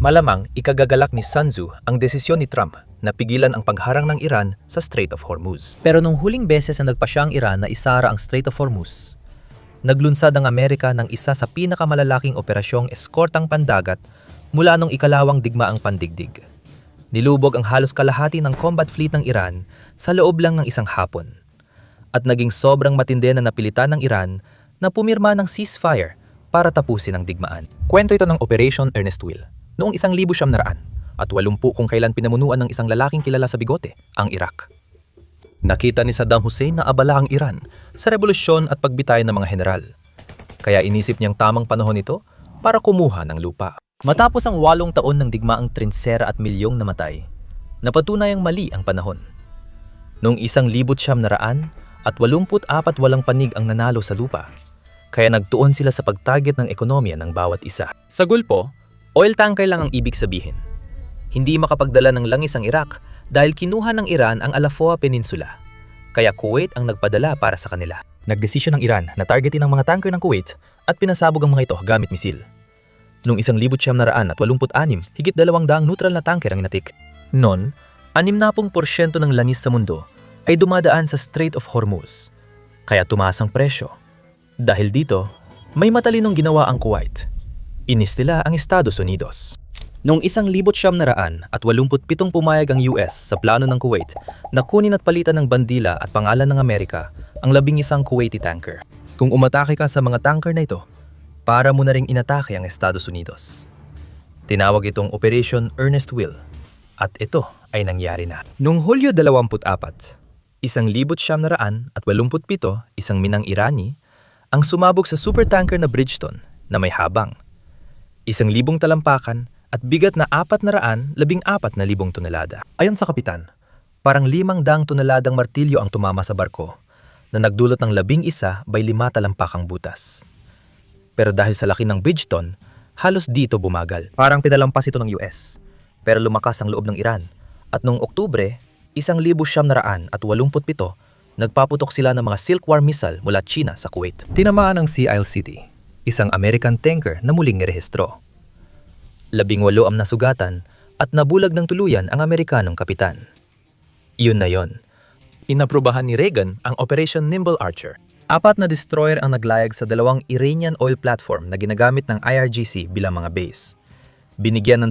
Malamang ikagagalak ni Sun Tzu ang desisyon ni Trump na pigilan ang pagharang ng Iran sa Strait of Hormuz. Pero nung huling beses na nagpasya ang Iran na isara ang Strait of Hormuz, naglunsad ang Amerika ng isa sa pinakamalalaking operasyong eskortang pandagat mula nung ikalawang digmaang pandigdig. Nilubog ang halos kalahati ng combat fleet ng Iran sa loob lang ng isang hapon. At naging sobrang matindi na napilitan ng Iran na pumirma ng ceasefire para tapusin ang digmaan. Kwento ito ng Operation Ernest Will noong 1980 at 80 kung kailan pinamunuan ng isang lalaking kilala sa bigote, ang Iraq. Nakita ni Saddam Hussein na abala ang Iran sa revolusyon at pagbitay ng mga general. Kaya inisip niyang tamang panahon ito para kumuha ng lupa. Matapos ang 8 taon ng digmaang trinsera at milyong namatay, napatunayang mali ang panahon. Noong 1984 walang panig ang nanalo sa lupa, kaya nagtuon sila sa pagtarget ng ekonomiya ng bawat isa. Sa gulpo, oil tanker lang ang ibig sabihin. Hindi makapagdala ng langis ang Iraq dahil kinuha ng Iran ang Al-Afwa Peninsula, kaya Kuwait ang nagpadala para sa kanila. Nagdesisyon ng Iran na targetin ang mga tanker ng Kuwait at pinasabog ang mga ito gamit misil. Noong 1986, higit 200 neutral na tanker ang inatik. Noon, 60% ng langis sa mundo ay dumadaan sa Strait of Hormuz, kaya tumaas ang presyo. Dahil dito, may matalinong ginawa ang Kuwait. Inis nila ang Estados Unidos. Noong 1987 pumayag ang US sa plano ng Kuwait na kunin at palitan ng bandila at pangalan ng Amerika ang 11 Kuwaiti tanker. Kung umatake ka sa mga tanker na ito, para mo na ring inatake ang Estados Unidos. Tinawag itong Operation Ernest Will at ito ay nangyari na. Noong Hulyo 24, 1987, isang minang Irani ang sumabog sa supertanker na Bridgeton na may habang 1,000 talampakan at bigat na 414,000 tonelada. Ayon sa kapitan, parang 500 toneladang martilyo ang tumama sa barko na nagdulot ng 11/5 talampakang butas. Pero dahil sa laki ng Bridgeton, halos dito bumagal. Parang pinalampas ito ng US, pero lumakas ang loob ng Iran. At noong Oktubre, 1987, nagpaputok sila ng mga Silkworm missile mula China sa Kuwait. Tinamaan ang Sea Isle City, isang American tanker na muling nirehistro. 18 ang nasugatan at nabulag ng tuluyan ang Amerikanong kapitan. Iyon na yon. Inaprubahan ni Reagan ang Operation Nimble Archer. 4 na destroyer ang naglayag sa 2 Iranian oil platform na ginagamit ng IRGC bilang mga base. Binigyan ng